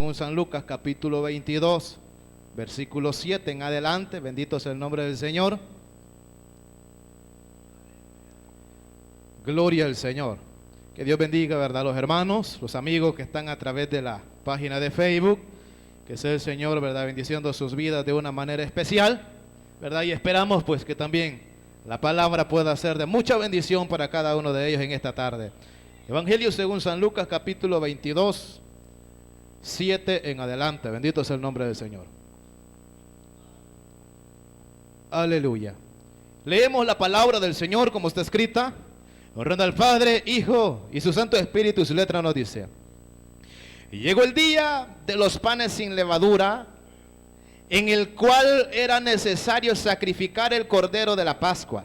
según San Lucas capítulo 22, versículo 7 en adelante. Bendito sea el nombre del Señor. Gloria al Señor. Que Dios bendiga, ¿verdad?, los hermanos, los amigos que están a través de la página de Facebook. Que sea el Señor, ¿verdad?, bendiciendo sus vidas de una manera especial, ¿verdad? Y esperamos pues que también la palabra pueda ser de mucha bendición para cada uno de ellos en esta tarde. Evangelio según San Lucas capítulo 22, 7 en adelante. Bendito sea el nombre del Señor. Aleluya. Leemos la palabra del Señor como está escrita, honrando al Padre, Hijo y su Santo Espíritu. Y su letra nos dice: y llegó el día de los panes sin levadura, en el cual era necesario sacrificar el cordero de la Pascua.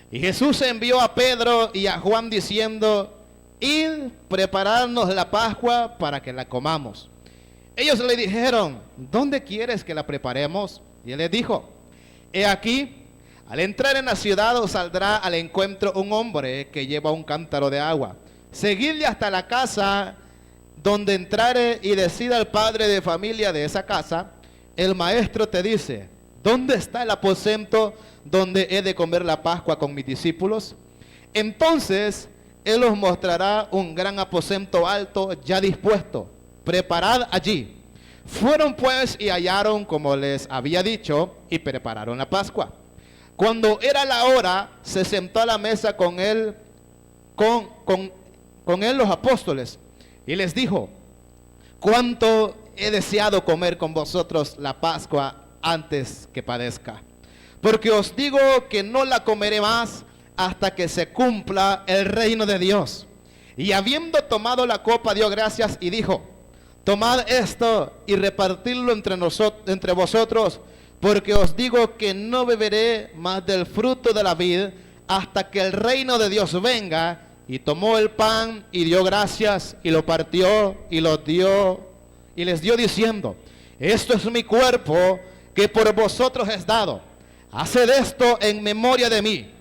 Y Jesús envió a Pedro y a Juan diciendo: id, prepararnos la Pascua para que la comamos. Ellos le dijeron: ¿dónde quieres que la preparemos? Y él les dijo: he aquí, al entrar en la ciudad os saldrá al encuentro un hombre que lleva un cántaro de agua. Seguidle hasta la casa donde entrare y decida al padre de familia de esa casa: el maestro te dice, ¿dónde está el aposento donde he de comer la Pascua con mis discípulos? Entonces él os mostrará un gran aposento alto ya dispuesto, preparad allí. Fueron pues y hallaron como les había dicho, y prepararon la Pascua. Cuando era la hora, se sentó a la mesa con él los apóstoles, y les dijo: cuánto he deseado comer con vosotros la Pascua antes que padezca. Porque os digo que no la comeré más hasta que se cumpla el reino de Dios. Y habiendo tomado la copa, dio gracias y dijo: tomad esto y repartidlo entre vosotros, porque os digo que no beberé más del fruto de la vid hasta que el reino de Dios venga. Y tomó el pan y dio gracias y lo partió y lo dio y les dio diciendo: esto es mi cuerpo que por vosotros es dado. Haced esto en memoria de mí.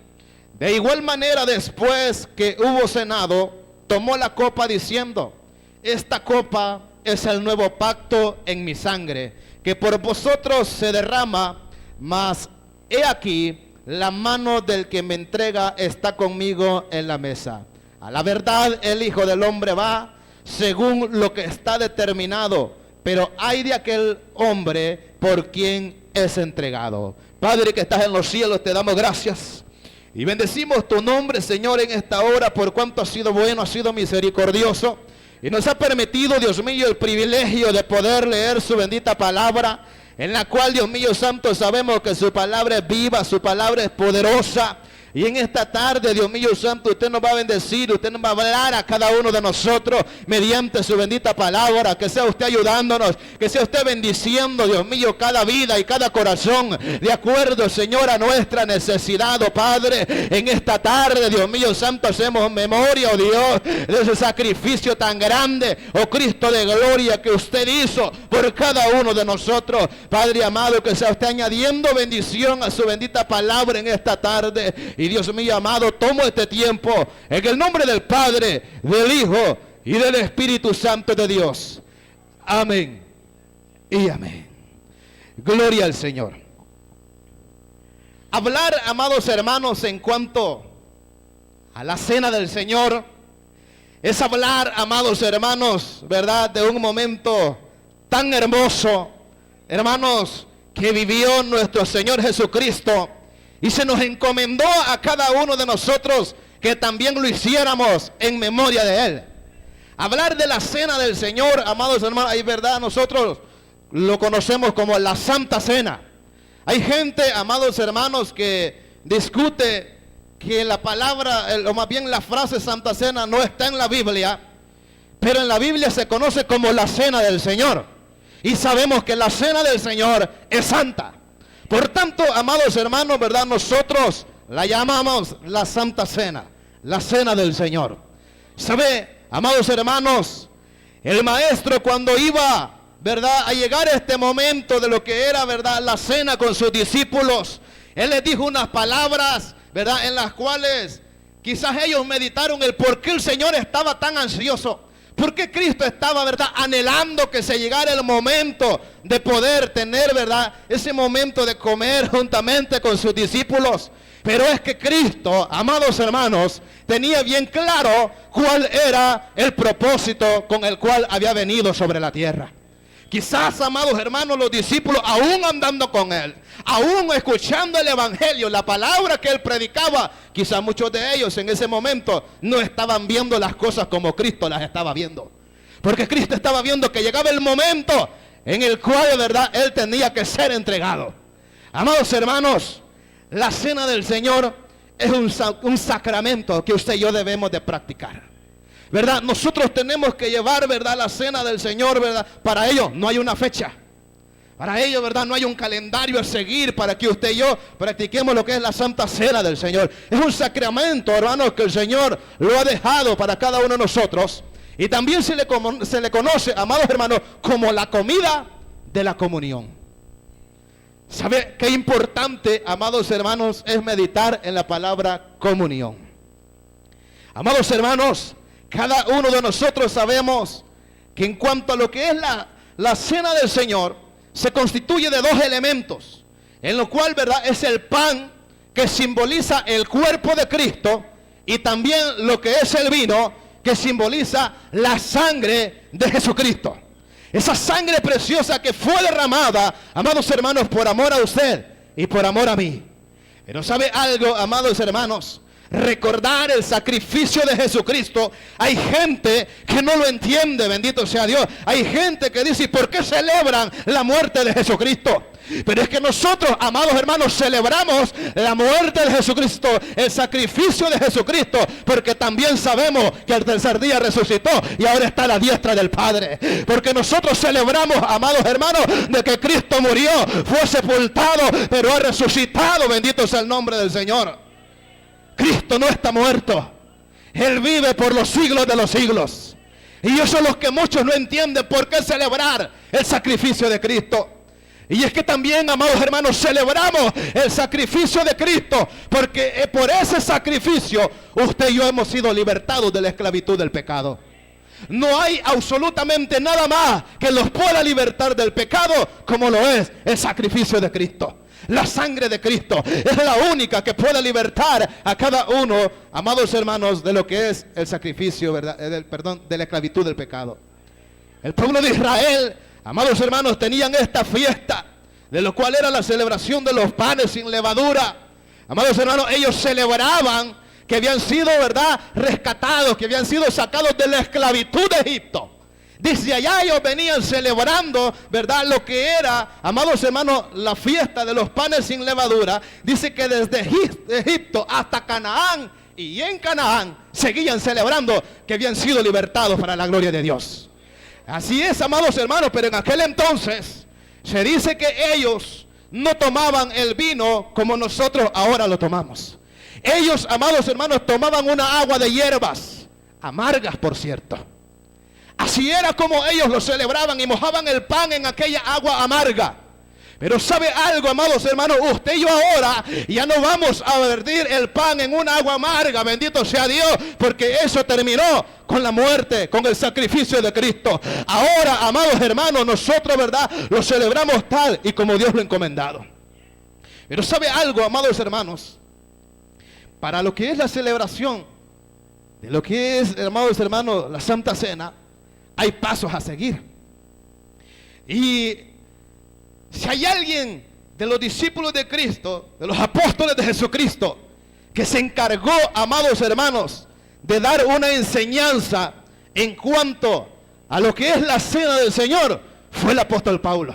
De igual manera, después que hubo cenado, tomó la copa diciendo: esta copa es el nuevo pacto en mi sangre, que por vosotros se derrama, mas he aquí, la mano del que me entrega está conmigo en la mesa. A la verdad, el Hijo del Hombre va según lo que está determinado, pero ay de aquel hombre por quien es entregado. Padre que estás en los cielos, te damos gracias y bendecimos tu nombre, Señor, en esta hora, por cuanto has sido bueno, has sido misericordioso y nos ha permitido, Dios mío, el privilegio de poder leer su bendita palabra, en la cual, Dios mío santo, sabemos que su palabra es viva, su palabra es poderosa. Y en esta tarde, Dios mío santo, usted nos va a bendecir, usted nos va a hablar a cada uno de nosotros mediante su bendita palabra. Que sea usted ayudándonos, que sea usted bendiciendo, Dios mío, cada vida y cada corazón, de acuerdo, Señor, a nuestra necesidad, oh Padre. En esta tarde, Dios mío santo, hacemos memoria, oh Dios, de ese sacrificio tan grande, oh Cristo de gloria, que usted hizo por cada uno de nosotros. Padre amado, que sea usted añadiendo bendición a su bendita palabra en esta tarde. Y Dios mío amado, tomo este tiempo en el nombre del Padre, del Hijo y del Espíritu Santo de Dios. Amén y amén. Gloria al Señor. Hablar, amados hermanos, en cuanto a la cena del Señor, es hablar, amados hermanos, ¿verdad?, de un momento tan hermoso, hermanos, que vivió nuestro Señor Jesucristo. Y se nos encomendó a cada uno de nosotros que también lo hiciéramos en memoria de Él. Hablar de la cena del Señor, amados hermanos, hay verdad, nosotros lo conocemos como la Santa Cena. Hay gente, amados hermanos, que discute que la palabra, o más bien la frase Santa Cena no está en la Biblia, pero en la Biblia se conoce como la Cena del Señor. Y sabemos que la Cena del Señor es santa. Por tanto, amados hermanos, ¿verdad?, nosotros la llamamos la Santa Cena, la Cena del Señor. ¿Sabe, amados hermanos? El maestro, cuando iba, ¿verdad?, a llegar a este momento de lo que era, ¿verdad?, la cena con sus discípulos, él les dijo unas palabras, ¿verdad?, en las cuales quizás ellos meditaron el por qué el Señor estaba tan ansioso, ¿Por qué Cristo estaba, verdad, anhelando que se llegara el momento de poder tener, verdad, ese momento de comer juntamente con sus discípulos? Pero es que Cristo, amados hermanos, tenía bien claro cuál era el propósito con el cual había venido sobre la tierra. Quizás, amados hermanos, los discípulos, aún andando con Él, aún escuchando el Evangelio, la palabra que Él predicaba, quizás muchos de ellos en ese momento no estaban viendo las cosas como Cristo las estaba viendo. Porque Cristo estaba viendo que llegaba el momento en el cual, de verdad, Él tenía que ser entregado. Amados hermanos, la cena del Señor es un sacramento que usted y yo debemos de practicar. ¿Verdad? Nosotros tenemos que llevar, ¿verdad?, la cena del Señor, ¿verdad? Para ello no hay una fecha. Para ello, ¿verdad?, no hay un calendario a seguir para que usted y yo practiquemos lo que es la Santa Cena del Señor. Es un sacramento, hermanos, que el Señor lo ha dejado para cada uno de nosotros. Y también se le conoce, amados hermanos, como la comida de la comunión. ¿Sabe qué importante, amados hermanos, es meditar en la palabra comunión? Amados hermanos, cada uno de nosotros sabemos que en cuanto a lo que es la cena del Señor, se constituye de dos elementos, en lo cual, ¿verdad?, es el pan que simboliza el cuerpo de Cristo, y también lo que es el vino que simboliza la sangre de Jesucristo. Esa sangre preciosa que fue derramada, amados hermanos, por amor a usted y por amor a mí. Pero ¿sabe algo, amados hermanos? Recordar el sacrificio de Jesucristo. Hay gente que no lo entiende, bendito sea Dios. Hay gente que dice, ¿por qué celebran la muerte de Jesucristo? Pero es que nosotros, amados hermanos, celebramos la muerte de Jesucristo, el sacrificio de Jesucristo, porque también sabemos que el tercer día resucitó y ahora está a la diestra del Padre. Porque nosotros celebramos, amados hermanos, de que Cristo murió, fue sepultado, pero ha resucitado, bendito sea el nombre del Señor. Cristo no está muerto, Él vive por los siglos de los siglos. Y eso es lo que muchos no entienden, por qué celebrar el sacrificio de Cristo. Y es que también, amados hermanos, celebramos el sacrificio de Cristo, porque por ese sacrificio usted y yo hemos sido libertados de la esclavitud del pecado. No hay absolutamente nada más que los pueda libertar del pecado como lo es el sacrificio de Cristo. La sangre de Cristo es la única que puede libertar a cada uno, amados hermanos, de lo que es el sacrificio, ¿verdad? De la esclavitud del pecado. El pueblo de Israel, amados hermanos, tenían esta fiesta, de lo cual era la celebración de los panes sin levadura. Amados hermanos, ellos celebraban que habían sido, ¿verdad?, rescatados, que habían sido sacados de la esclavitud de Egipto. Desde allá ellos venían celebrando, ¿verdad?, lo que era, amados hermanos, la fiesta de los panes sin levadura. Dice que desde Egipto hasta Canaán, y en Canaán seguían celebrando que habían sido libertados para la gloria de Dios. Así es, amados hermanos, pero en aquel entonces se dice que ellos no tomaban el vino como nosotros ahora lo tomamos. Ellos, amados hermanos, tomaban una agua de hierbas, amargas por cierto. Así era como ellos lo celebraban y mojaban el pan en aquella agua amarga. Pero ¿sabe algo, amados hermanos? Usted y yo ahora ya no vamos a vertir el pan en una agua amarga, bendito sea Dios, porque eso terminó con la muerte, con el sacrificio de Cristo. Ahora, amados hermanos, nosotros, ¿verdad?, lo celebramos tal y como Dios lo ha encomendado. Pero ¿sabe algo, amados hermanos? Para lo que es la celebración de lo que es, amados hermanos, la Santa Cena, hay pasos a seguir. Y si hay alguien de los discípulos de Cristo, de los apóstoles de Jesucristo, que se encargó, amados hermanos, de dar una enseñanza en cuanto a lo que es la cena del Señor, fue el apóstol Pablo.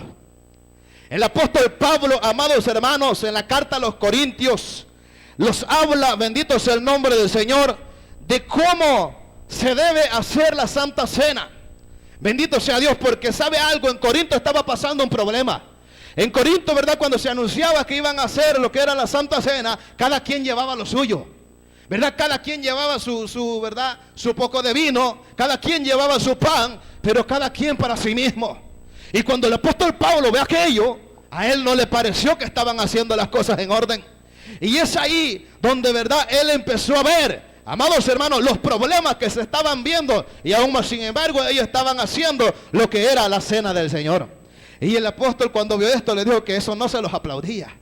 El apóstol Pablo, amados hermanos, en la carta a los Corintios, los habla, bendito sea el nombre del Señor, de cómo se debe hacer la Santa Cena. Bendito sea Dios, porque ¿sabe algo? En Corinto estaba pasando un problema. En Corinto, ¿verdad?, cuando se anunciaba que iban a hacer lo que era la Santa Cena, cada quien llevaba lo suyo, ¿verdad? Cada quien llevaba ¿verdad?, su poco de vino, cada quien llevaba su pan, pero cada quien para sí mismo. Y cuando el apóstol Pablo ve aquello, a él no le pareció que estaban haciendo las cosas en orden. Y es ahí donde, ¿verdad?, él empezó a ver, amados hermanos, los problemas que se estaban viendo, y aún más, sin embargo, ellos estaban haciendo lo que era la cena del Señor. Y el apóstol, cuando vio esto, le dijo que eso no se los aplaudía.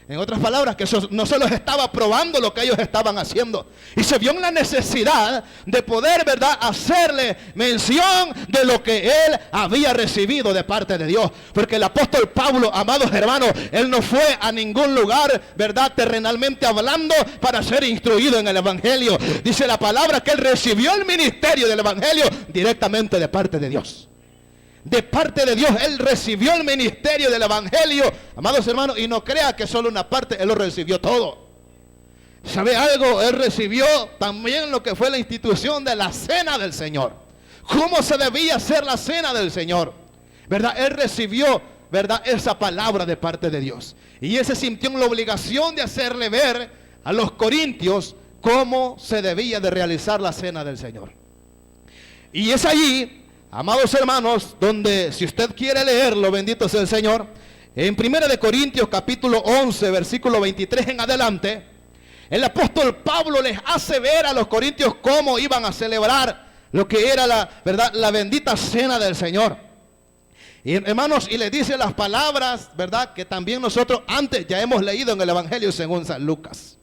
En otras palabras, que eso no se los estaba probando lo que ellos estaban haciendo. Y se vio en la necesidad de poder, ¿verdad?, hacerle mención de lo que él había recibido de parte de Dios. Porque el apóstol Pablo, amados hermanos, él no fue a ningún lugar, ¿verdad?, terrenalmente hablando, para ser instruido en el evangelio. Dice la palabra que él recibió el ministerio del evangelio directamente de parte de Dios. De parte de Dios, él recibió el ministerio del evangelio, amados hermanos, y no crea que solo una parte, él lo recibió todo. ¿Sabe algo? Él recibió también lo que fue la institución de la cena del Señor. ¿Cómo se debía hacer la cena del Señor? ¿Verdad? Él recibió, ¿verdad?, esa palabra de parte de Dios. Y él se sintió en la obligación de hacerle ver a los corintios cómo se debía de realizar la cena del Señor. Y es allí, amados hermanos, donde, si usted quiere leerlo, bendito sea el Señor, en 1 de Corintios capítulo 11, versículo 23 en adelante, el apóstol Pablo les hace ver a los corintios cómo iban a celebrar lo que era la bendita cena del Señor. Y hermanos, y les dice las palabras, ¿verdad?, que también nosotros antes ya hemos leído en el Evangelio según San Lucas.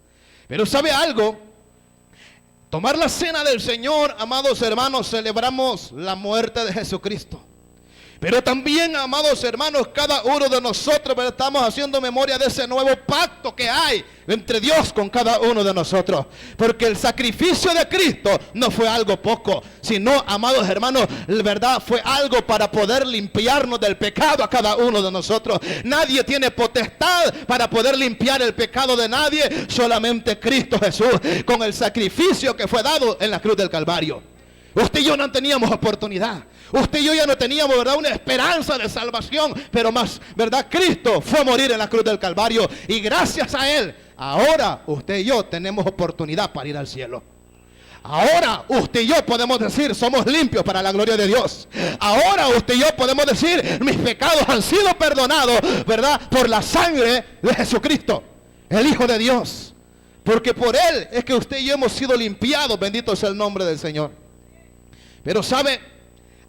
Pero ¿sabe algo? Tomar la cena del Señor, amados hermanos, celebramos la muerte de Jesucristo. Pero también, amados hermanos, cada uno de nosotros estamos haciendo memoria de ese nuevo pacto que hay entre Dios con cada uno de nosotros. Porque el sacrificio de Cristo no fue algo poco, sino, amados hermanos, verdad, fue algo para poder limpiarnos del pecado a cada uno de nosotros. Nadie tiene potestad para poder limpiar el pecado de nadie, solamente Cristo Jesús, con el sacrificio que fue dado en la cruz del Calvario. Usted y yo no teníamos oportunidad. Usted y yo ya no teníamos, ¿verdad?, una esperanza de salvación. Pero más, ¿verdad?, Cristo fue a morir en la cruz del Calvario. Y gracias a Él, ahora usted y yo tenemos oportunidad para ir al cielo. Ahora usted y yo podemos decir, somos limpios para la gloria de Dios. Ahora usted y yo podemos decir, mis pecados han sido perdonados, ¿verdad?, por la sangre de Jesucristo, el Hijo de Dios. Porque por Él es que usted y yo hemos sido limpiados. Bendito sea el nombre del Señor. Pero sabe,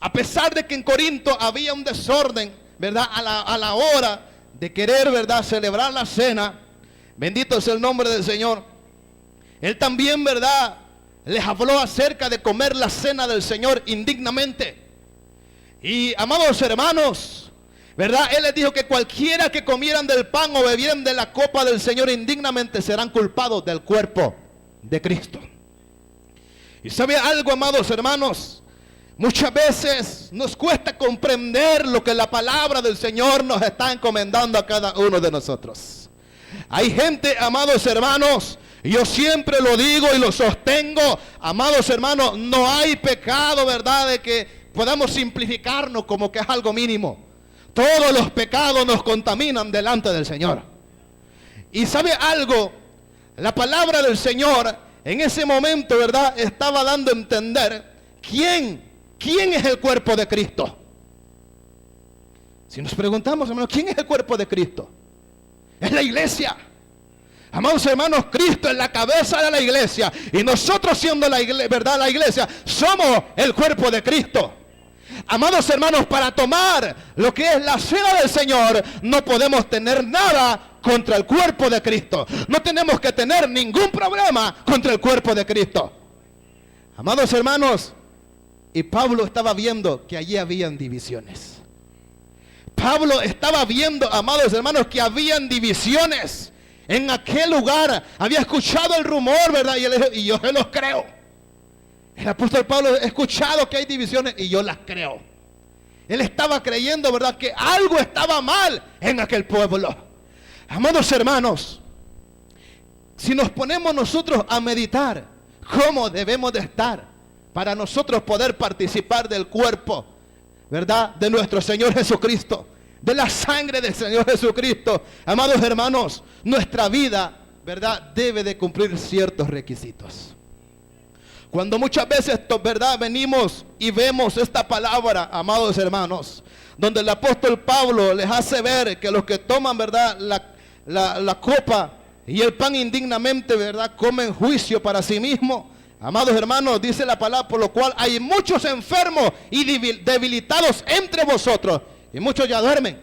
a pesar de que en Corinto había un desorden, ¿verdad?, a la hora de querer, ¿verdad?, celebrar la cena, bendito sea el nombre del Señor, Él también, ¿verdad?, les habló acerca de comer la cena del Señor indignamente. Y, amados hermanos, ¿verdad?, Él les dijo que cualquiera que comieran del pan o bebieran de la copa del Señor indignamente serán culpados del cuerpo de Cristo. Y ¿sabe algo, amados hermanos? Muchas veces nos cuesta comprender lo que la palabra del Señor nos está encomendando a cada uno de nosotros. Hay gente, amados hermanos, yo siempre lo digo y lo sostengo, amados hermanos, no hay pecado, ¿verdad?, de que podamos simplificarnos como que es algo mínimo. Todos los pecados nos contaminan delante del Señor. Y ¿sabe algo? La palabra del Señor en ese momento, ¿verdad?, estaba dando a entender quién es el cuerpo de Cristo. Si nos preguntamos, hermanos, ¿quién es el cuerpo de Cristo? Es la iglesia. Amados hermanos, Cristo es la cabeza de la iglesia. Y nosotros, siendo la iglesia, somos el cuerpo de Cristo. Amados hermanos, para tomar lo que es la cena del Señor, no podemos tener nada contra el cuerpo de Cristo. No tenemos que tener ningún problema contra el cuerpo de Cristo. Amados hermanos, y Pablo estaba viendo que allí habían divisiones. Pablo estaba viendo, amados hermanos, que habían divisiones en aquel lugar. Había escuchado el rumor, ¿verdad? Y yo se los creo. El apóstol Pablo ha escuchado que hay divisiones y yo las creo. Él estaba creyendo, ¿verdad?, que algo estaba mal en aquel pueblo. Amados hermanos, si nos ponemos nosotros a meditar cómo debemos de estar para nosotros poder participar del cuerpo, ¿verdad?, de nuestro Señor Jesucristo, de la sangre del Señor Jesucristo, amados hermanos, nuestra vida, ¿verdad?, debe de cumplir ciertos requisitos. Cuando muchas veces, ¿verdad?, venimos y vemos esta palabra, amados hermanos, donde el apóstol Pablo les hace ver que los que toman, ¿verdad?, la copa y el pan indignamente, ¿verdad?, comen juicio para sí mismo. Amados hermanos, dice la palabra, por lo cual hay muchos enfermos y debilitados entre vosotros, y muchos ya duermen.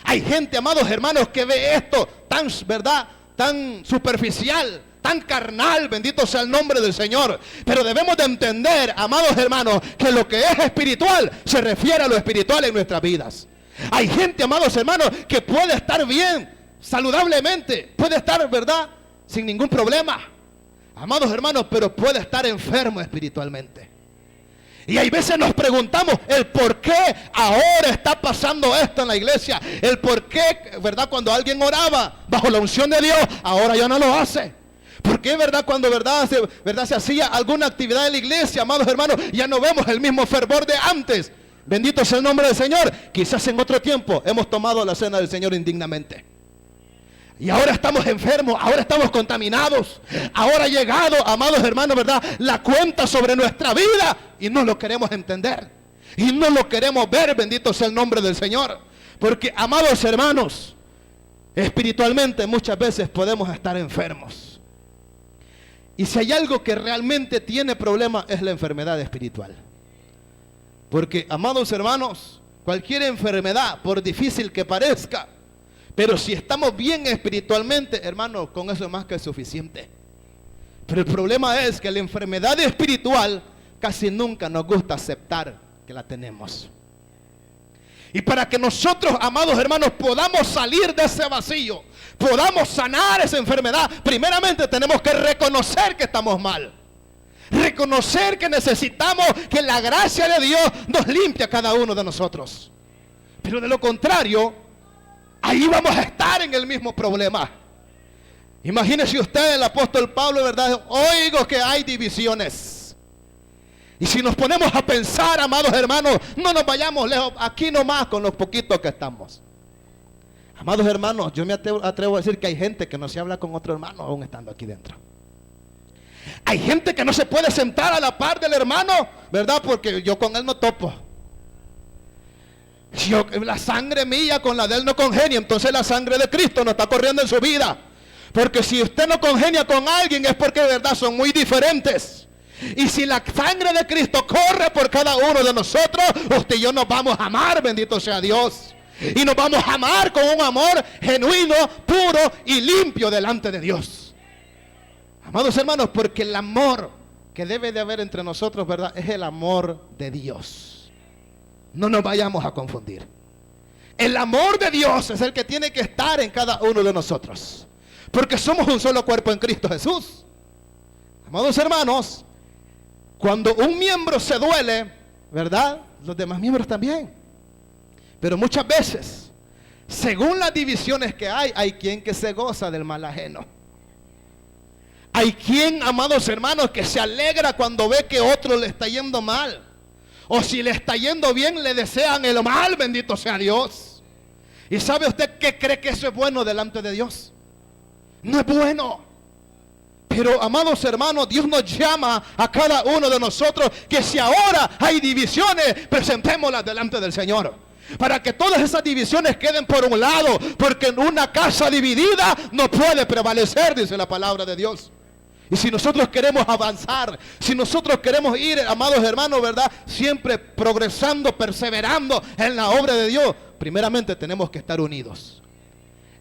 Hay gente, amados hermanos, que ve esto tan, ¿verdad?, tan superficial, tan carnal, bendito sea el nombre del Señor. Pero debemos de entender, amados hermanos, que lo que es espiritual se refiere a lo espiritual en nuestras vidas. Hay gente, amados hermanos, que puede estar bien, saludablemente, puede estar, ¿verdad?, sin ningún problema, amados hermanos, pero puede estar enfermo espiritualmente. Y hay veces nos preguntamos el por qué ahora está pasando esto en la iglesia. El por qué, ¿verdad?, cuando alguien oraba bajo la unción de Dios, ahora ya no lo hace. ¿Por qué, verdad, cuando se hacía alguna actividad en la iglesia, amados hermanos, ya no vemos el mismo fervor de antes? Bendito sea el nombre del Señor. Quizás en otro tiempo hemos tomado la cena del Señor indignamente. Y ahora estamos enfermos, ahora estamos contaminados. Ahora ha llegado, amados hermanos, ¿verdad?, la cuenta sobre nuestra vida y no lo queremos entender. Y no lo queremos ver, bendito sea el nombre del Señor. Porque, amados hermanos, espiritualmente muchas veces podemos estar enfermos. Y si hay algo que realmente tiene problema es la enfermedad espiritual. Porque, amados hermanos, cualquier enfermedad, por difícil que parezca, pero si estamos bien espiritualmente, hermano, con eso es más que suficiente. Pero el problema es que la enfermedad espiritual casi nunca nos gusta aceptar que la tenemos. Y para que nosotros, amados hermanos, podamos salir de ese vacío, podamos sanar esa enfermedad, primeramente tenemos que reconocer que estamos mal. Reconocer que necesitamos que la gracia de Dios nos limpie a cada uno de nosotros. Pero de lo contrario, ahí vamos a estar en el mismo problema. Imagínese usted, el apóstol Pablo, ¿verdad? Oigo que hay divisiones. Y si nos ponemos a pensar, amados hermanos, no nos vayamos lejos, aquí nomás con los poquitos que estamos. Amados hermanos, yo me atrevo a decir que hay gente que no se habla con otro hermano aún estando aquí dentro. Hay gente que no se puede sentar a la par del hermano, ¿verdad? Porque yo con él no topo. La sangre mía con la de él no congenia, entonces la sangre de Cristo no está corriendo en su vida. Porque si usted no congenia con alguien es porque de verdad son muy diferentes. Y si la sangre de Cristo corre por cada uno de nosotros, usted y yo nos vamos a amar, bendito sea Dios. Y nos vamos a amar con un amor genuino, puro y limpio delante de Dios. Amados hermanos, porque el amor que debe de haber entre nosotros, ¿verdad?, es el amor de Dios. No nos vayamos a confundir. El amor de Dios es el que tiene que estar en cada uno de nosotros. Porque somos un solo cuerpo en Cristo Jesús. Amados hermanos, cuando un miembro se duele, ¿verdad?, los demás miembros también. Pero muchas veces, según las divisiones que hay quien que se goza del mal ajeno. Hay quien, amados hermanos, que se alegra cuando ve que otro le está yendo mal. O si le está yendo bien, le desean el mal, bendito sea Dios. ¿Y sabe usted qué cree que eso es bueno delante de Dios? No es bueno. Pero, amados hermanos, Dios nos llama a cada uno de nosotros que si ahora hay divisiones, presentémoslas delante del Señor. Para que todas esas divisiones queden por un lado. Porque en una casa dividida no puede prevalecer, dice la palabra de Dios. Y si nosotros queremos avanzar, si nosotros queremos ir, amados hermanos, ¿verdad?, siempre progresando, perseverando en la obra de Dios, primeramente tenemos que estar unidos.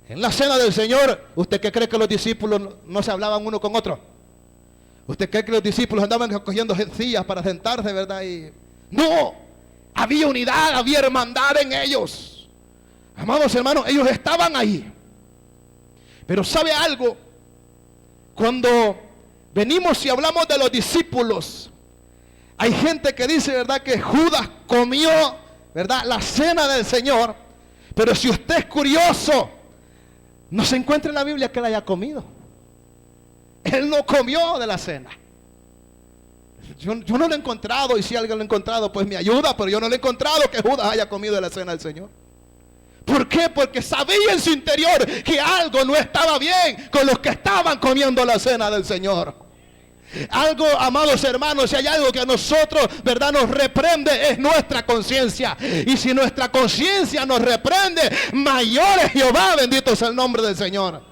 En la cena del Señor, ¿usted qué cree que los discípulos no se hablaban uno con otro? ¿Usted cree que los discípulos andaban cogiendo sillas para sentarse, verdad? No, había unidad, había hermandad en ellos. Amados hermanos, ellos estaban ahí. Pero ¿sabe algo? Cuando venimos y hablamos de los discípulos, hay gente que dice, ¿verdad?, que Judas comió, ¿verdad?, la cena del Señor. Pero si usted es curioso, no se encuentra en la Biblia que él haya comido. Él no comió de la cena. Yo no lo he encontrado, y si alguien lo ha encontrado, pues me ayuda, pero yo no lo he encontrado que Judas haya comido de la cena del Señor. ¿Por qué? Porque sabía en su interior que algo no estaba bien con los que estaban comiendo la cena del Señor. Algo, amados hermanos, si hay algo que a nosotros, ¿verdad?, nos reprende, es nuestra conciencia. Y si nuestra conciencia nos reprende, mayor es Jehová, bendito sea el nombre del Señor.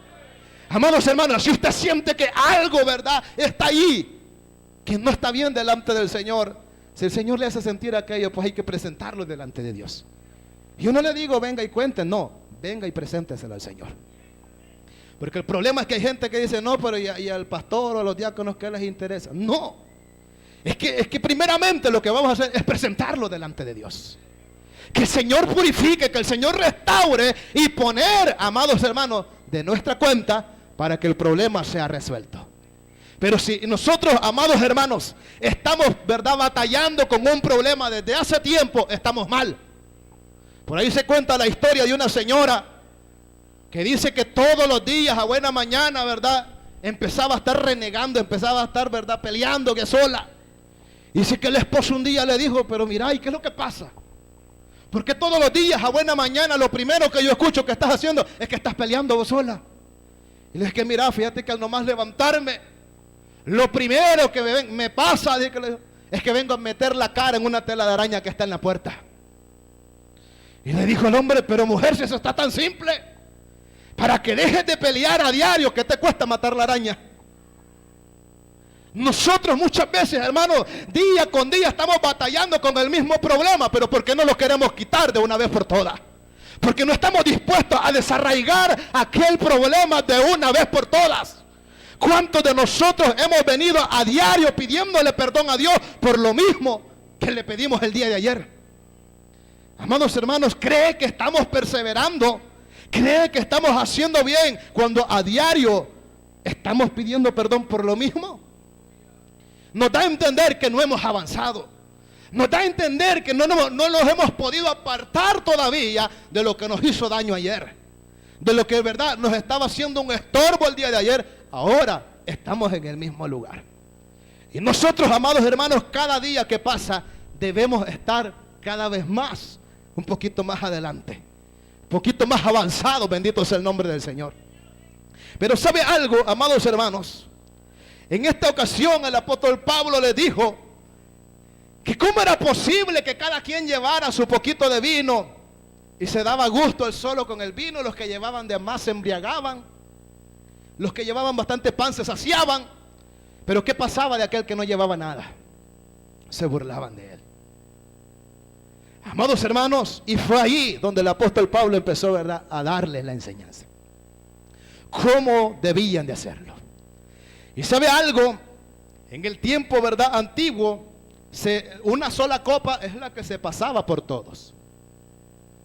Amados hermanos, si usted siente que algo, ¿verdad?, está ahí, que no está bien delante del Señor, si el Señor le hace sentir aquello, pues hay que presentarlo delante de Dios. Yo no le digo venga y cuente, no, venga y presénteselo al Señor. Porque el problema es que hay gente que dice, no, pero y al pastor o a los diáconos, ¿qué les interesa? No, es que primeramente lo que vamos a hacer es presentarlo delante de Dios. Que el Señor purifique, que el Señor restaure y poner, amados hermanos, de nuestra cuenta para que el problema sea resuelto. Pero si nosotros, amados hermanos, estamos, ¿verdad?, batallando con un problema desde hace tiempo, estamos mal. Por ahí se cuenta la historia de una señora que dice que todos los días a buena mañana, ¿verdad?, empezaba a estar renegando, empezaba a estar, ¿verdad?, peleando que sola. Dice que el esposo un día le dijo, pero mira, ¿y qué es lo que pasa? Porque todos los días a buena mañana lo primero que yo escucho que estás haciendo es que estás peleando vos sola. Y le dije que mira, fíjate que al nomás levantarme, lo primero que me pasa es que vengo a meter la cara en una tela de araña que está en la puerta. Y le dijo el hombre, pero mujer, si eso está tan simple, para que dejes de pelear a diario, ¿qué te cuesta matar la araña? Nosotros muchas veces, hermanos, día con día estamos batallando con el mismo problema, pero ¿por qué no lo queremos quitar de una vez por todas? Porque no estamos dispuestos a desarraigar aquel problema de una vez por todas. ¿Cuántos de nosotros hemos venido a diario pidiéndole perdón a Dios por lo mismo que le pedimos el día de ayer? Amados hermanos, ¿cree que estamos perseverando? ¿Cree que estamos haciendo bien cuando a diario estamos pidiendo perdón por lo mismo? Nos da a entender que no hemos avanzado. Nos da a entender que no nos hemos podido apartar todavía de lo que nos hizo daño ayer. De lo que de verdad nos estaba haciendo un estorbo el día de ayer. Ahora estamos en el mismo lugar. Y nosotros, amados hermanos, cada día que pasa debemos estar cada vez más, un poquito más adelante, un poquito más avanzado, bendito sea el nombre del Señor. Pero ¿sabe algo, amados hermanos? En esta ocasión el apóstol Pablo le dijo que cómo era posible que cada quien llevara su poquito de vino y se daba gusto él solo con el vino. Los que llevaban de más se embriagaban, los que llevaban bastante pan se saciaban. Pero ¿qué pasaba de aquel que no llevaba nada? Se burlaban de él. Amados hermanos, y fue ahí donde el apóstol Pablo empezó, ¿verdad?, a darles la enseñanza. ¿Cómo debían de hacerlo? Y sabe algo, en el tiempo, ¿verdad?, antiguo, una sola copa es la que se pasaba por todos,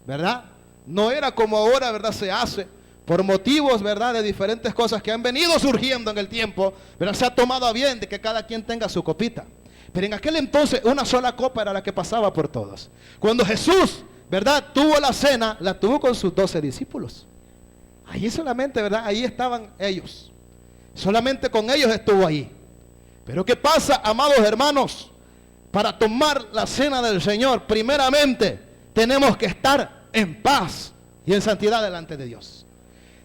¿verdad? No era como ahora, ¿verdad?, se hace por motivos, ¿verdad?, de diferentes cosas que han venido surgiendo en el tiempo, pero se ha tomado a bien de que cada quien tenga su copita. Pero en aquel entonces una sola copa era la que pasaba por todos. Cuando Jesús, ¿verdad?, tuvo la cena, la tuvo con sus 12 discípulos. Ahí solamente, ¿verdad?, ahí estaban ellos. Solamente con ellos estuvo ahí. Pero ¿qué pasa, amados hermanos? Para tomar la cena del Señor, primeramente tenemos que estar en paz y en santidad delante de Dios.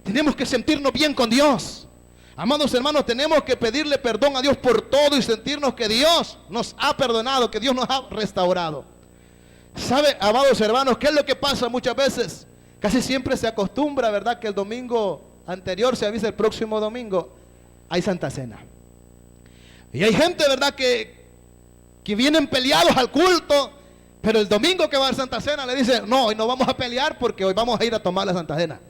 Tenemos que sentirnos bien con Dios. Amados hermanos, tenemos que pedirle perdón a Dios por todo y sentirnos que Dios nos ha perdonado, que Dios nos ha restaurado. ¿Sabe, amados hermanos, qué es lo que pasa muchas veces? Casi siempre se acostumbra, ¿verdad?, que el domingo anterior se avisa el próximo domingo hay Santa Cena. Y hay gente, ¿verdad?, que vienen peleados al culto, pero el domingo que va a la Santa Cena le dicen, no, hoy no vamos a pelear porque hoy vamos a ir a tomar la Santa Cena,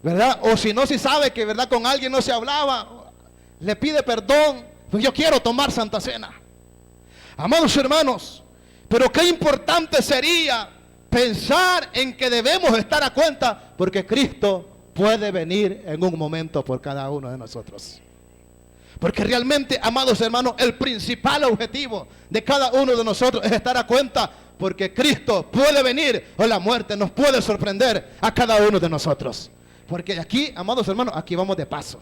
¿verdad? O si no, si sabe que, ¿verdad?, con alguien no se hablaba, le pide perdón, pues yo quiero tomar Santa Cena. Amados hermanos, pero qué importante sería pensar en que debemos estar a cuenta, porque Cristo puede venir en un momento por cada uno de nosotros. Porque realmente, amados hermanos, el principal objetivo de cada uno de nosotros es estar a cuenta, porque Cristo puede venir o la muerte nos puede sorprender a cada uno de nosotros. Porque aquí, amados hermanos, aquí vamos de paso,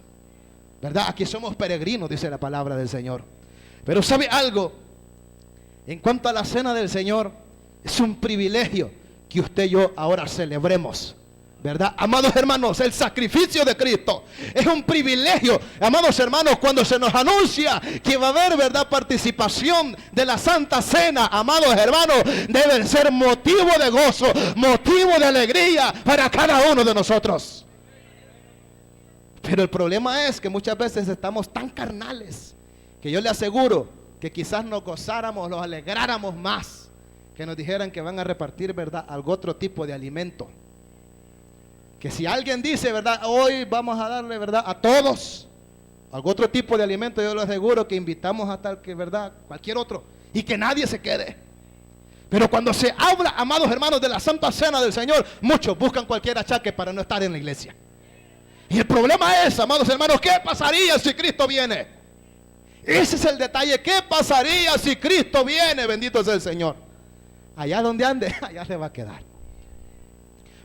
¿verdad? Aquí somos peregrinos, dice la palabra del Señor. Pero ¿sabe algo? En cuanto a la cena del Señor, es un privilegio que usted y yo ahora celebremos, ¿verdad? Amados hermanos, el sacrificio de Cristo es un privilegio. Amados hermanos, cuando se nos anuncia que va a haber, ¿verdad?, participación de la Santa Cena, amados hermanos, debe ser motivo de gozo, motivo de alegría para cada uno de nosotros. Pero el problema es que muchas veces estamos tan carnales que yo le aseguro que quizás nos gozáramos, nos alegráramos más que nos dijeran que van a repartir, ¿verdad?, algún otro tipo de alimento. Que si alguien dice, ¿verdad?, hoy vamos a darle, ¿verdad?, a todos algún otro tipo de alimento, yo les aseguro que invitamos a tal que, ¿verdad?, cualquier otro, y que nadie se quede. Pero cuando se habla, amados hermanos, de la Santa Cena del Señor, muchos buscan cualquier achaque para no estar en la iglesia. Y el problema es, amados hermanos, ¿qué pasaría si Cristo viene? Ese es el detalle. ¿Qué pasaría si Cristo viene? Bendito sea el Señor. Allá donde ande, allá se va a quedar.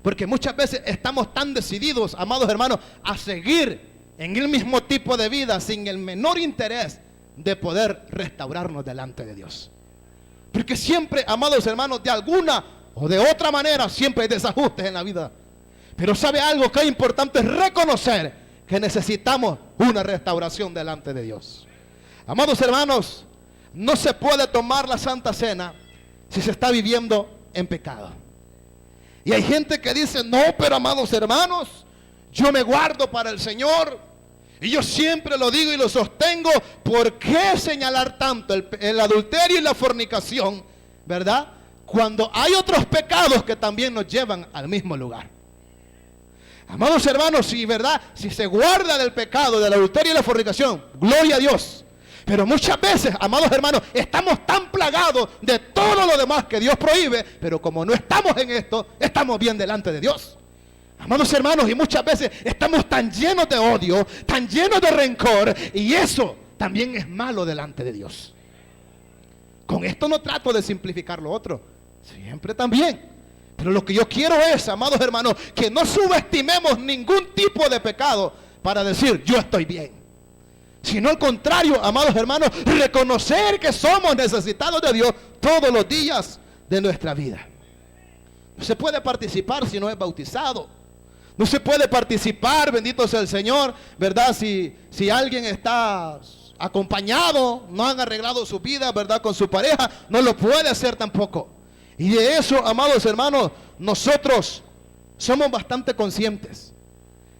Porque muchas veces estamos tan decididos, amados hermanos, a seguir en el mismo tipo de vida sin el menor interés de poder restaurarnos delante de Dios. Porque siempre, amados hermanos, de alguna o de otra manera, siempre hay desajustes en la vida. Pero ¿sabe algo que es importante? Es reconocer que necesitamos una restauración delante de Dios. Amados hermanos, no se puede tomar la Santa Cena si se está viviendo en pecado. Y hay gente que dice, no, pero amados hermanos, yo me guardo para el Señor. Y yo siempre lo digo y lo sostengo. ¿Por qué señalar tanto el adulterio y la fornicación, verdad? Cuando hay otros pecados que también nos llevan al mismo lugar. Amados hermanos, si, ¿verdad?, si se guarda del pecado, del adulterio y la fornicación, gloria a Dios. Pero muchas veces, amados hermanos, estamos tan plagados de todo lo demás que Dios prohíbe, pero como no estamos en esto, estamos bien delante de Dios. Amados hermanos, y muchas veces estamos tan llenos de odio, tan llenos de rencor, y eso también es malo delante de Dios. Con esto no trato de simplificar lo otro, siempre también. Pero lo que yo quiero es, amados hermanos, que no subestimemos ningún tipo de pecado para decir, yo estoy bien. Sino al contrario, amados hermanos, reconocer que somos necesitados de Dios todos los días de nuestra vida. No se puede participar si no es bautizado. No se puede participar, bendito sea el Señor, ¿verdad? Si alguien está acompañado, no han arreglado su vida, ¿verdad?, con su pareja, no lo puede hacer tampoco. Y de eso, amados hermanos, nosotros somos bastante conscientes.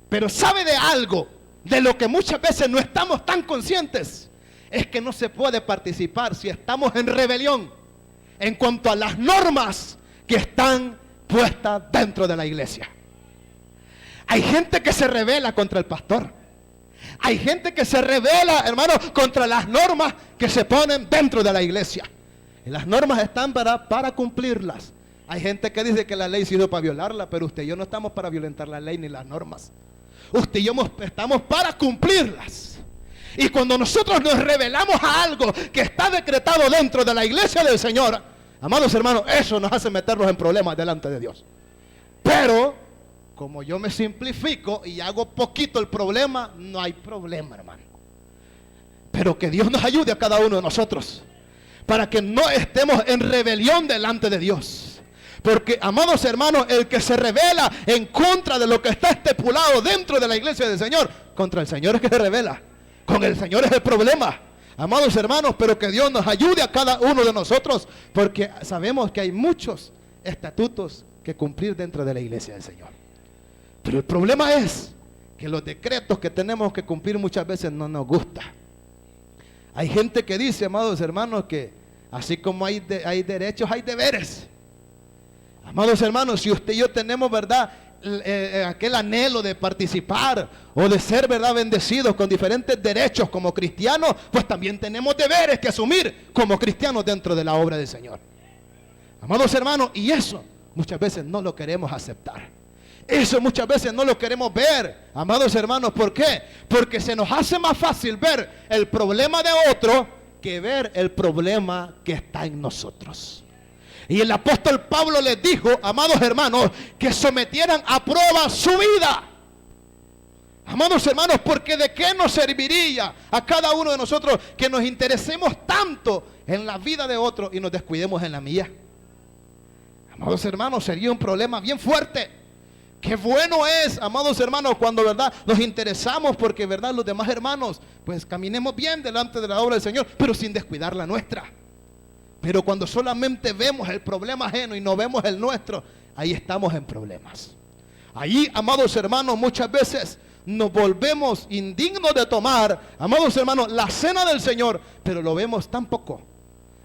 Pero ¿sabe de algo? De lo que muchas veces no estamos tan conscientes, es que no se puede participar si estamos en rebelión en cuanto a las normas que están puestas dentro de la iglesia. Hay gente que se rebela contra el pastor. Hay gente que se rebela, hermanos, contra las normas que se ponen dentro de la iglesia. Y las normas están para cumplirlas. Hay gente que dice que la ley sirve para violarla, pero usted y yo no estamos para violentar la ley ni las normas. Usted y yo estamos para cumplirlas. Y cuando nosotros nos rebelamos a algo que está decretado dentro de la iglesia del Señor, amados hermanos, eso nos hace meternos en problemas delante de Dios. Pero como yo me simplifico y hago poquito el problema, no hay problema, hermano. Pero que Dios nos ayude a cada uno de nosotros para que no estemos en rebelión delante de Dios. Porque, amados hermanos, el que se rebela en contra de lo que está estipulado dentro de la iglesia del Señor, contra el Señor es que se rebela. Con el Señor es el problema. Amados hermanos, pero que Dios nos ayude a cada uno de nosotros, porque sabemos que hay muchos estatutos que cumplir dentro de la iglesia del Señor. Pero el problema es que los decretos que tenemos que cumplir muchas veces no nos gustan. Hay gente que dice, amados hermanos, que así como hay derechos, hay deberes. Amados hermanos, si usted y yo tenemos, ¿verdad?, aquel anhelo de participar o de ser, ¿verdad?, bendecidos con diferentes derechos como cristianos, pues también tenemos deberes que asumir como cristianos dentro de la obra del Señor. Amados hermanos, y eso muchas veces no lo queremos aceptar. Eso muchas veces no lo queremos ver, amados hermanos. ¿Por qué? Porque se nos hace más fácil ver el problema de otro que ver el problema que está en nosotros. Y el apóstol Pablo les dijo, amados hermanos, que sometieran a prueba su vida. Amados hermanos, porque de qué nos serviría a cada uno de nosotros que nos interesemos tanto en la vida de otro y nos descuidemos en la mía. Amados hermanos, sería un problema bien fuerte. Qué bueno es, amados hermanos, cuando, ¿verdad?, nos interesamos porque, ¿verdad?, los demás hermanos, pues caminemos bien delante de la obra del Señor, pero sin descuidar la nuestra. Pero cuando solamente vemos el problema ajeno y no vemos el nuestro, ahí estamos en problemas. Ahí, amados hermanos, muchas veces nos volvemos indignos de tomar, amados hermanos, la cena del Señor, pero lo vemos tan poco,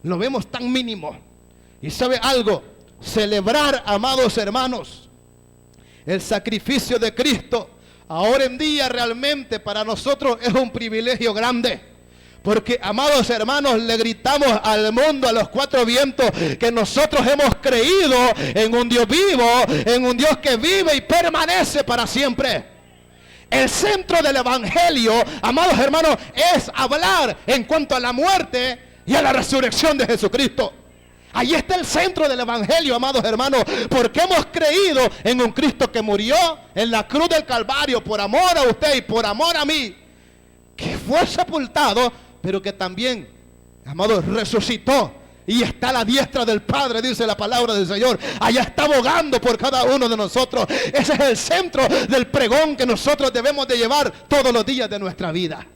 lo vemos tan mínimo. Y ¿sabe algo? Celebrar, amados hermanos, el sacrificio de Cristo, ahora en día realmente para nosotros es un privilegio grande. Porque, amados hermanos, le gritamos al mundo, a los cuatro vientos, que nosotros hemos creído en un Dios vivo, en un Dios que vive y permanece para siempre. El centro del evangelio, amados hermanos, es hablar en cuanto a la muerte y a la resurrección de Jesucristo. Ahí está el centro del evangelio, amados hermanos, porque hemos creído en un Cristo que murió en la cruz del Calvario por amor a usted y por amor a mí, que fue sepultado, pero que también, amados, resucitó y está a la diestra del Padre, dice la palabra del Señor. Allá está abogando por cada uno de nosotros. Ese es el centro del pregón que nosotros debemos de llevar todos los días de nuestra vida.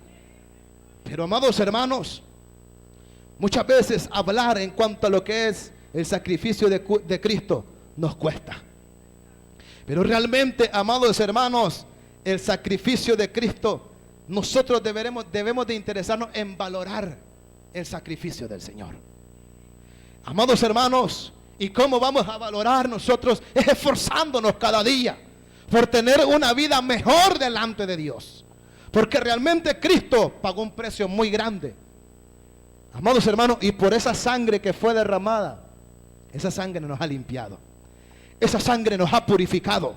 Pero, amados hermanos, muchas veces hablar en cuanto a lo que es el sacrificio de Cristo nos cuesta. Pero realmente, amados hermanos, el sacrificio de Cristo, nosotros debemos de interesarnos en valorar el sacrificio del Señor. Amados hermanos, ¿y cómo vamos a valorar nosotros? Es esforzándonos cada día por tener una vida mejor delante de Dios. Porque realmente Cristo pagó un precio muy grande. Amados hermanos, y por esa sangre que fue derramada, esa sangre nos ha limpiado. Esa sangre nos ha purificado.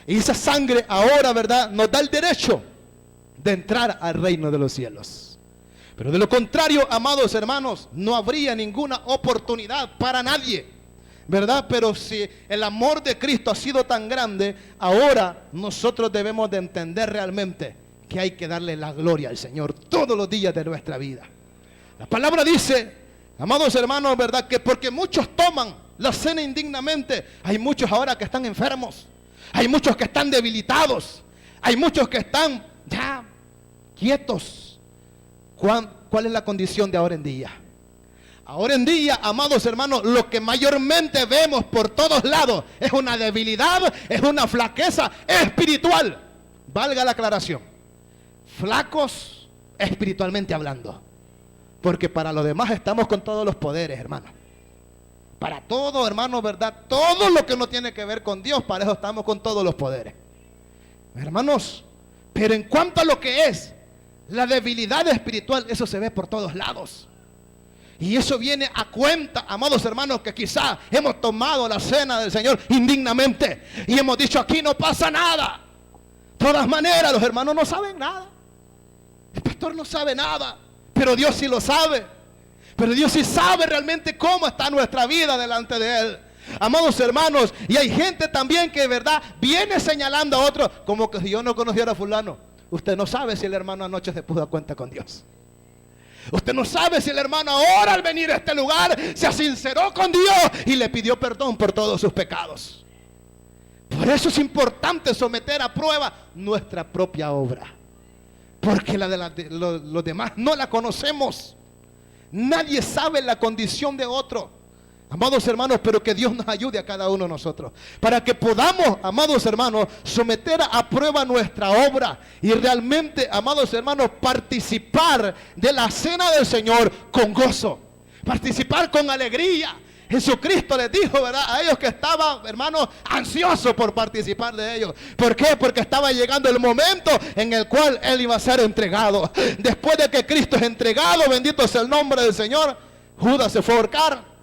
Y esa sangre ahora, ¿verdad?, nos da el derecho de entrar al reino de los cielos. Pero de lo contrario, amados hermanos, no habría ninguna oportunidad para nadie, ¿verdad? Pero si el amor de Cristo ha sido tan grande, ahora nosotros debemos de entender realmente que hay que darle la gloria al Señor todos los días de nuestra vida. La palabra dice, amados hermanos, ¿verdad?, que porque muchos toman la cena indignamente, hay muchos ahora que están enfermos, hay muchos que están debilitados, hay muchos que están ya quietos. ¿Cuál es la condición de ahora en día? Ahora en día, amados hermanos, lo que mayormente vemos por todos lados es una debilidad, es una flaqueza espiritual. Valga la aclaración. Flacos espiritualmente hablando. Porque para los demás estamos con todos los poderes, hermanos. Para todo, hermanos, ¿verdad? Todo lo que no tiene que ver con Dios, para eso estamos con todos los poderes. Hermanos, pero en cuanto a lo que es la debilidad espiritual, eso se ve por todos lados. Y eso viene a cuenta, amados hermanos, que quizá hemos tomado la cena del Señor indignamente y hemos dicho, aquí no pasa nada. De todas maneras, los hermanos no saben nada. El pastor no sabe nada, pero Dios sí lo sabe. Pero Dios sí sabe realmente cómo está nuestra vida delante de Él. Amados hermanos, y hay gente también que, ¿verdad?, viene señalando a otro, como que si yo no conociera a fulano. Usted no sabe si el hermano anoche se puso a cuenta con Dios. Usted no sabe si el hermano ahora al venir a este lugar se sinceró con Dios y le pidió perdón por todos sus pecados. Por eso es importante someter a prueba nuestra propia obra. Porque la de los demás no la conocemos. Nadie sabe la condición de otro. Amados hermanos, pero que Dios nos ayude a cada uno de nosotros, para que podamos, amados hermanos, someter a prueba nuestra obra y realmente, amados hermanos, participar de la cena del Señor con gozo, participar con alegría. Jesucristo les dijo, ¿verdad?, a ellos que estaban, hermanos, ansiosos por participar de ellos. ¿Por qué? Porque estaba llegando el momento en el cual Él iba a ser entregado. Después de que Cristo es entregado, bendito sea el nombre del Señor, Judas se fue a ahorcar.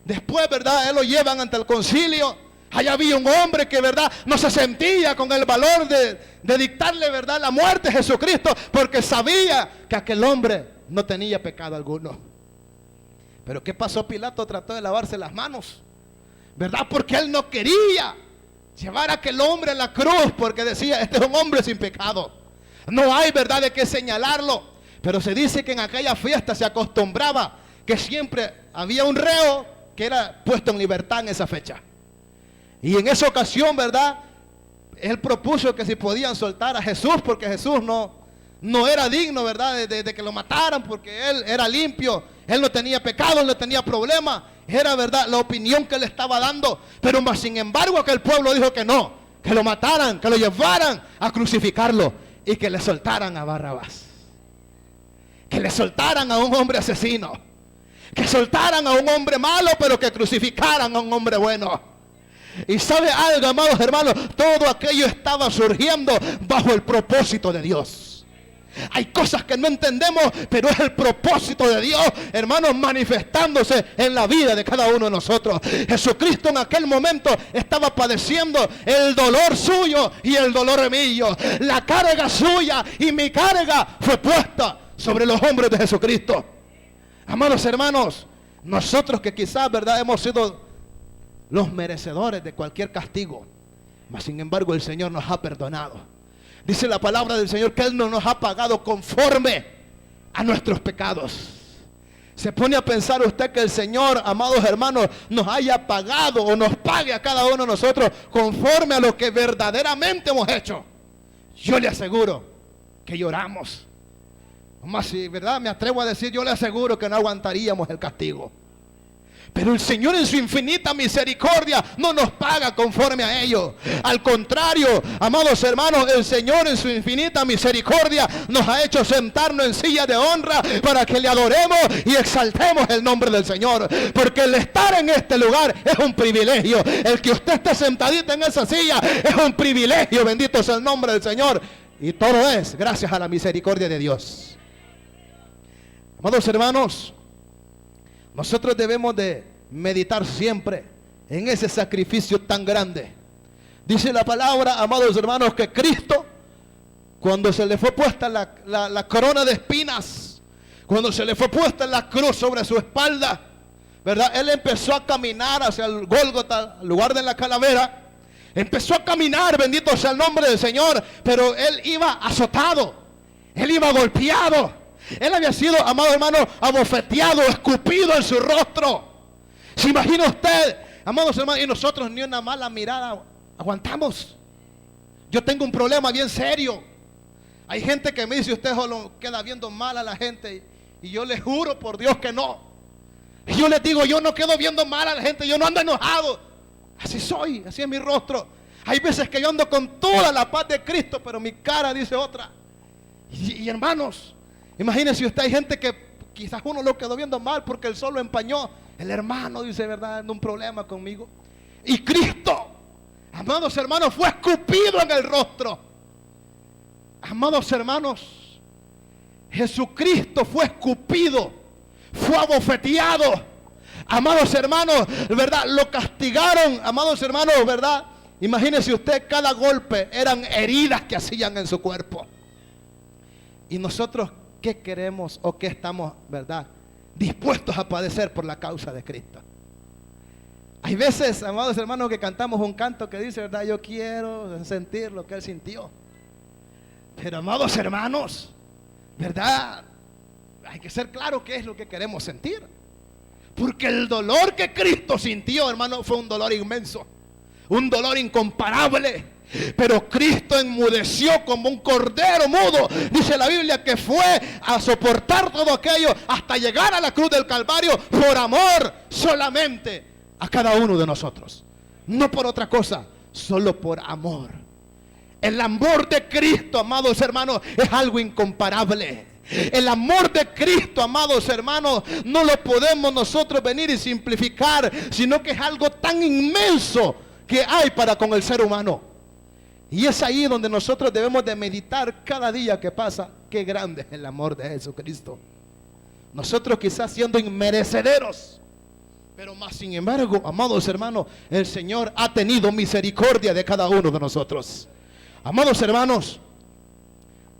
Después, ¿verdad?, Él lo llevan ante el concilio. Allá había un hombre que, ¿verdad?, no se sentía con el valor de dictarle, ¿verdad?, la muerte a Jesucristo, porque sabía que aquel hombre no tenía pecado alguno. Pero ¿qué pasó? Pilato trató de lavarse las manos, ¿verdad?, porque él no quería llevar a aquel hombre a la cruz, porque decía, este es un hombre sin pecado. No hay, ¿verdad?, de qué señalarlo. Pero se dice que en aquella fiesta se acostumbraba que siempre había un reo que era puesto en libertad en esa fecha. Y en esa ocasión, ¿verdad?, él propuso que si podían soltar a Jesús, porque Jesús no era digno, ¿verdad?, de que lo mataran, porque él era limpio, él no tenía pecado, él no tenía problema. Era, ¿verdad?, la opinión que él estaba dando. Pero más sin embargo aquel pueblo dijo que no, que lo mataran, que lo llevaran a crucificarlo y que le soltaran a Barrabás, que le soltaran a un hombre asesino, que soltaran a un hombre malo, pero que crucificaran a un hombre bueno. Y sabe algo, amados hermanos, todo aquello estaba surgiendo bajo el propósito de Dios. Hay cosas que no entendemos, pero es el propósito de Dios, hermanos, manifestándose en la vida de cada uno de nosotros. Jesucristo en aquel momento estaba padeciendo el dolor suyo y el dolor mío. La carga suya y mi carga fue puesta sobre los hombros de Jesucristo. Amados hermanos, nosotros que quizás, ¿verdad?, hemos sido los merecedores de cualquier castigo, mas sin embargo el Señor nos ha perdonado. Dice la palabra del Señor que Él no nos ha pagado conforme a nuestros pecados. Se pone a pensar usted que el Señor, amados hermanos, nos haya pagado o nos pague a cada uno de nosotros conforme a lo que verdaderamente hemos hecho. Yo le aseguro que lloramos. Más si, ¿verdad?, me atrevo a decir, yo le aseguro que no aguantaríamos el castigo. Pero el Señor en su infinita misericordia no nos paga conforme a ello. Al contrario, amados hermanos, el Señor en su infinita misericordia nos ha hecho sentarnos en silla de honra para que le adoremos y exaltemos el nombre del Señor. Porque el estar en este lugar es un privilegio. El que usted esté sentadito en esa silla es un privilegio. Bendito sea el nombre del Señor. Y todo es gracias a la misericordia de Dios. Amados hermanos, nosotros debemos de meditar siempre en ese sacrificio tan grande. Dice la palabra, amados hermanos, que Cristo, cuando se le fue puesta la corona de espinas, cuando se le fue puesta la cruz sobre su espalda, ¿verdad?, Él empezó a caminar hacia el Gólgota, el lugar de la calavera. Empezó a caminar, bendito sea el nombre del Señor, pero Él iba azotado, Él iba golpeado. Él había sido, amado hermano, abofeteado, escupido en su rostro. ¿Se imagina usted, amados hermanos? Y nosotros ni una mala mirada aguantamos. Yo tengo un problema bien serio. Hay gente que me dice, usted solo queda viendo mal a la gente. Y yo le juro por Dios que no. Y yo les digo, yo no quedo viendo mal a la gente, yo no ando enojado. Así soy, así es mi rostro. Hay veces que yo ando con toda la paz de Cristo, pero mi cara dice otra. Y hermanos, imagínense usted, hay gente que quizás uno lo quedó viendo mal porque el sol lo empañó. El hermano dice, ¿verdad?, en un problema conmigo. Y Cristo, amados hermanos, fue escupido en el rostro. Amados hermanos, Jesucristo fue escupido, fue abofeteado. Amados hermanos, ¿verdad?, lo castigaron, amados hermanos, ¿verdad? Imagínense usted, cada golpe eran heridas que hacían en su cuerpo. Y nosotros, ¿qué queremos o qué estamos, verdad, dispuestos a padecer por la causa de Cristo? Hay veces, amados hermanos, que cantamos un canto que dice, verdad, yo quiero sentir lo que Él sintió. Pero amados hermanos, verdad, hay que ser claro qué es lo que queremos sentir. Porque el dolor que Cristo sintió, hermano, fue un dolor inmenso, un dolor incomparable. Pero Cristo enmudeció como un cordero mudo. Dice la Biblia que fue a soportar todo aquello hasta llegar a la cruz del Calvario por amor solamente a cada uno de nosotros. No por otra cosa, solo por amor. El amor de Cristo, amados hermanos, es algo incomparable. El amor de Cristo, amados hermanos, no lo podemos nosotros venir y simplificar, sino que es algo tan inmenso que hay para con el ser humano. Y es ahí donde nosotros debemos de meditar cada día que pasa. Qué grande es el amor de Jesucristo. Nosotros quizás siendo inmerecederos, pero más sin embargo, amados hermanos, el Señor ha tenido misericordia de cada uno de nosotros. Amados hermanos,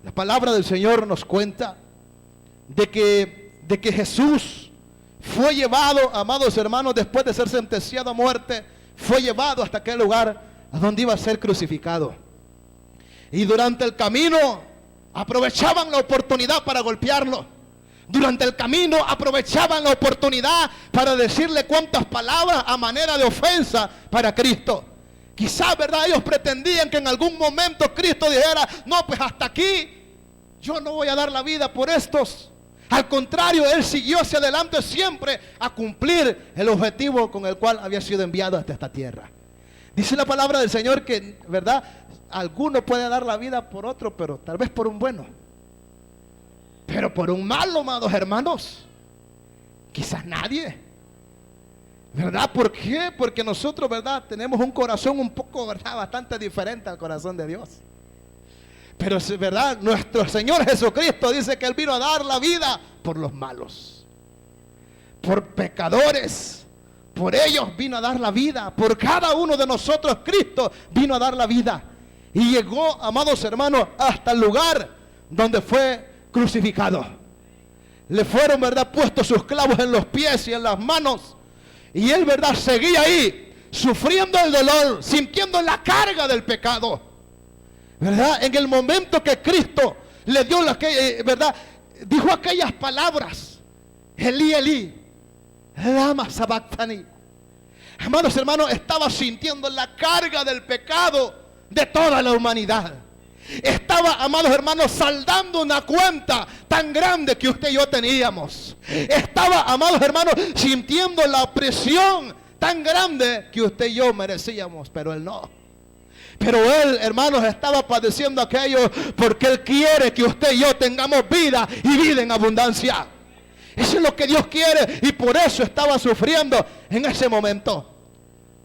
la palabra del Señor nos cuenta de que Jesús fue llevado, amados hermanos, después de ser sentenciado a muerte, fue llevado hasta aquel lugar a donde iba a ser crucificado. Y durante el camino aprovechaban la oportunidad para golpearlo. Durante el camino aprovechaban la oportunidad para decirle cuantas palabras a manera de ofensa para Cristo. Quizás, ¿verdad?, ellos pretendían que en algún momento Cristo dijera, no, pues hasta aquí, yo no voy a dar la vida por estos. Al contrario, Él siguió hacia adelante siempre a cumplir el objetivo con el cual había sido enviado hasta esta tierra. Dice la palabra del Señor que, ¿verdad? Alguno puede dar la vida por otro, pero tal vez por un bueno. Pero por un malo, amados hermanos, quizás nadie. ¿Verdad? ¿Por qué? Porque nosotros, ¿verdad? Tenemos un corazón un poco, ¿verdad? Bastante diferente al corazón de Dios. Pero es verdad, nuestro Señor Jesucristo dice que Él vino a dar la vida por los malos, por pecadores. Por ellos vino a dar la vida. Por cada uno de nosotros Cristo vino a dar la vida. Y llegó, amados hermanos, hasta el lugar donde fue crucificado. Le fueron, ¿verdad?, puestos sus clavos en los pies y en las manos. Y Él, ¿verdad?, seguía ahí, sufriendo el dolor, sintiendo la carga del pecado. ¿Verdad? En el momento que Cristo le dio ¿verdad?, dijo aquellas palabras: Elí, Elí, lama sabactani. Amados hermanos, estaba sintiendo la carga del pecado de toda la humanidad. Estaba, amados hermanos, saldando una cuenta tan grande que usted y yo teníamos. Estaba, amados hermanos, sintiendo la presión tan grande que usted y yo merecíamos, pero Él no. Pero Él, hermanos, estaba padeciendo aquello porque Él quiere que usted y yo tengamos vida y vida en abundancia. Eso es lo que Dios quiere, y por eso estaba sufriendo en ese momento.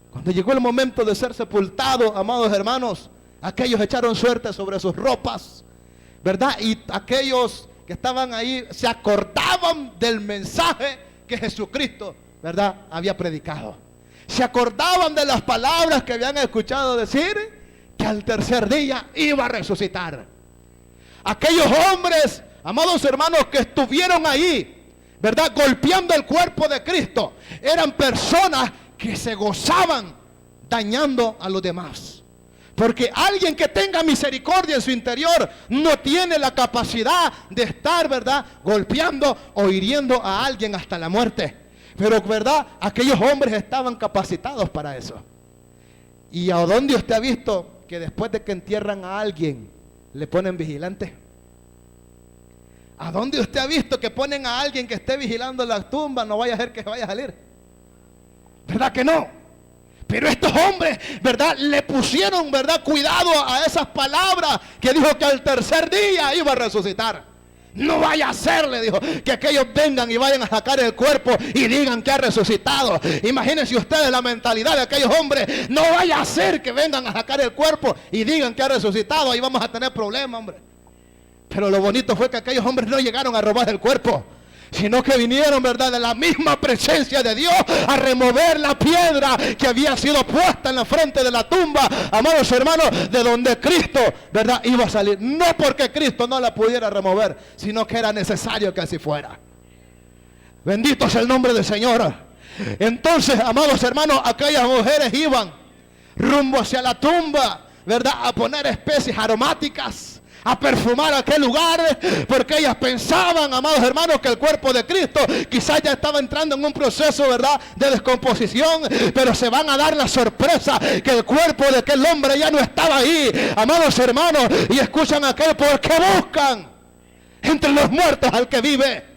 Cuando llegó el momento de ser sepultado, amados hermanos, aquellos echaron suerte sobre sus ropas, ¿verdad? Y aquellos que estaban ahí se acordaban del mensaje que Jesucristo, ¿verdad?, había predicado. Se acordaban de las palabras que habían escuchado decir, que al tercer día iba a resucitar. Aquellos hombres, amados hermanos, que estuvieron ahí, ¿verdad?, golpeando el cuerpo de Cristo, eran personas que se gozaban dañando a los demás. Porque alguien que tenga misericordia en su interior no tiene la capacidad de estar, ¿verdad?, golpeando o hiriendo a alguien hasta la muerte. Pero, ¿verdad?, aquellos hombres estaban capacitados para eso. ¿Y a dónde usted ha visto que después de que entierran a alguien le ponen vigilante? ¿A dónde usted ha visto que ponen a alguien que esté vigilando la tumba? No vaya a ser que vaya a salir. ¿Verdad que no? Pero estos hombres, ¿verdad?, le pusieron, ¿verdad?, cuidado a esas palabras que dijo que al tercer día iba a resucitar. No vaya a ser, le dijo, que aquellos vengan y vayan a sacar el cuerpo y digan que ha resucitado. Imagínense ustedes la mentalidad de aquellos hombres. No vaya a ser que vengan a sacar el cuerpo y digan que ha resucitado. Ahí vamos a tener problemas, hombre. Pero lo bonito fue que aquellos hombres no llegaron a robar el cuerpo, sino que vinieron, ¿verdad?, de la misma presencia de Dios a remover la piedra que había sido puesta en la frente de la tumba, amados hermanos, de donde Cristo, ¿verdad?, iba a salir. No porque Cristo no la pudiera remover, sino que era necesario que así fuera. Bendito sea el nombre del Señor. Entonces, amados hermanos, aquellas mujeres iban rumbo hacia la tumba, ¿verdad?, a poner especies aromáticas, a perfumar aquel lugar, porque ellas pensaban, amados hermanos, que el cuerpo de Cristo quizás ya estaba entrando en un proceso, ¿verdad?, de descomposición, pero se van a dar la sorpresa que el cuerpo de aquel hombre ya no estaba ahí, amados hermanos, y escuchan aquel: porque buscan entre los muertos al que vive.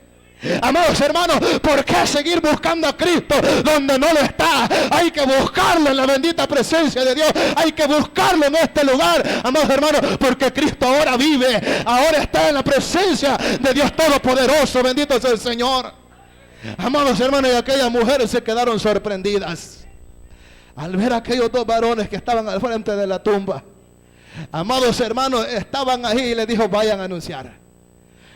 Amados hermanos, ¿por qué seguir buscando a Cristo donde no lo está? Hay que buscarlo en la bendita presencia de Dios. Hay que buscarlo en este lugar, amados hermanos, porque Cristo ahora vive, ahora está en la presencia de Dios Todopoderoso. Bendito sea el Señor. Amados hermanos, y aquellas mujeres se quedaron sorprendidas al ver a aquellos dos varones que estaban al frente de la tumba. Amados hermanos, estaban ahí y les dijo: vayan a anunciar,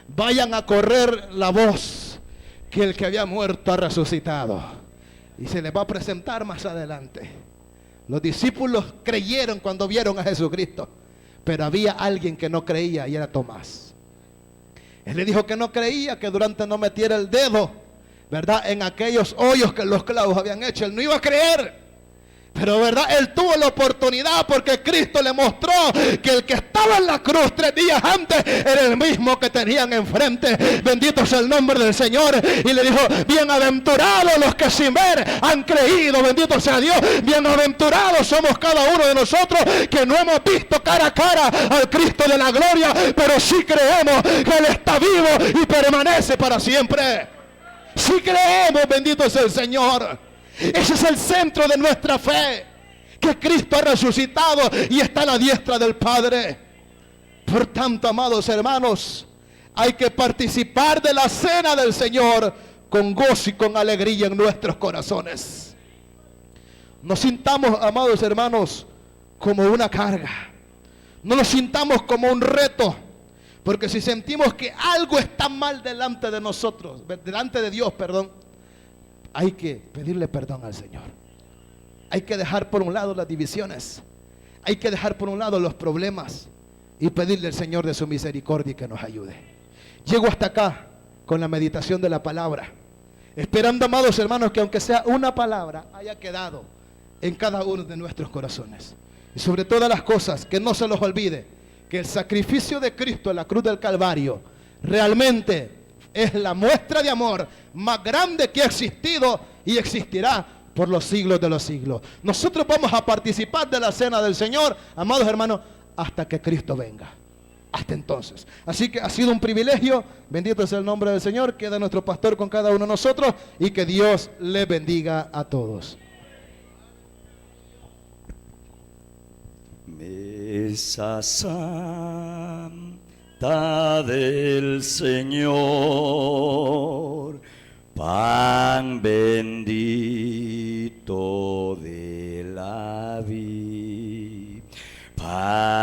vayan a correr la voz que el que había muerto ha resucitado. Y se les va a presentar más adelante. Los discípulos creyeron cuando vieron a Jesucristo, pero había alguien que no creía, y era Tomás. Él le dijo que no creía, que durante no metiera el dedo, ¿verdad?, en aquellos hoyos que los clavos habían hecho. Él no iba a creer. Pero, ¿verdad?, él tuvo la oportunidad porque Cristo le mostró que el que estaba en la cruz 3 días antes era el mismo que tenían enfrente. Bendito sea el nombre del Señor. Y le dijo: bienaventurados los que sin ver han creído. Bendito sea Dios. Bienaventurados somos cada uno de nosotros que no hemos visto cara a cara al Cristo de la gloria, pero sí creemos que Él está vivo y permanece para siempre. Sí creemos, bendito sea el Señor. Ese es el centro de nuestra fe. que Cristo ha resucitado y está a la diestra del Padre. Por tanto, amados hermanos, hay que participar de la cena del Señor con gozo y con alegría en nuestros corazones. No sintamos, amados hermanos, como una carga. No nos sintamos como un reto. Porque si sentimos que algo está mal delante de nosotros, delante de Dios, perdón, hay que pedirle perdón al Señor. Hay que dejar por un lado las divisiones. Hay que dejar por un lado los problemas y pedirle al Señor de su misericordia que nos ayude. Llego hasta acá con la meditación de la palabra, esperando, amados hermanos, que aunque sea una palabra haya quedado en cada uno de nuestros corazones. Y sobre todas las cosas, que no se los olvide que el sacrificio de Cristo en la cruz del Calvario realmente es la muestra de amor más grande que ha existido y existirá por los siglos de los siglos. Nosotros vamos a participar de la cena del Señor, amados hermanos, hasta que Cristo venga. Hasta entonces. Así que ha sido un privilegio. Bendito sea el nombre del Señor. Queda nuestro pastor con cada uno de nosotros y que Dios les bendiga a todos. Mesa santa del Señor, pan bendito de la vida, pan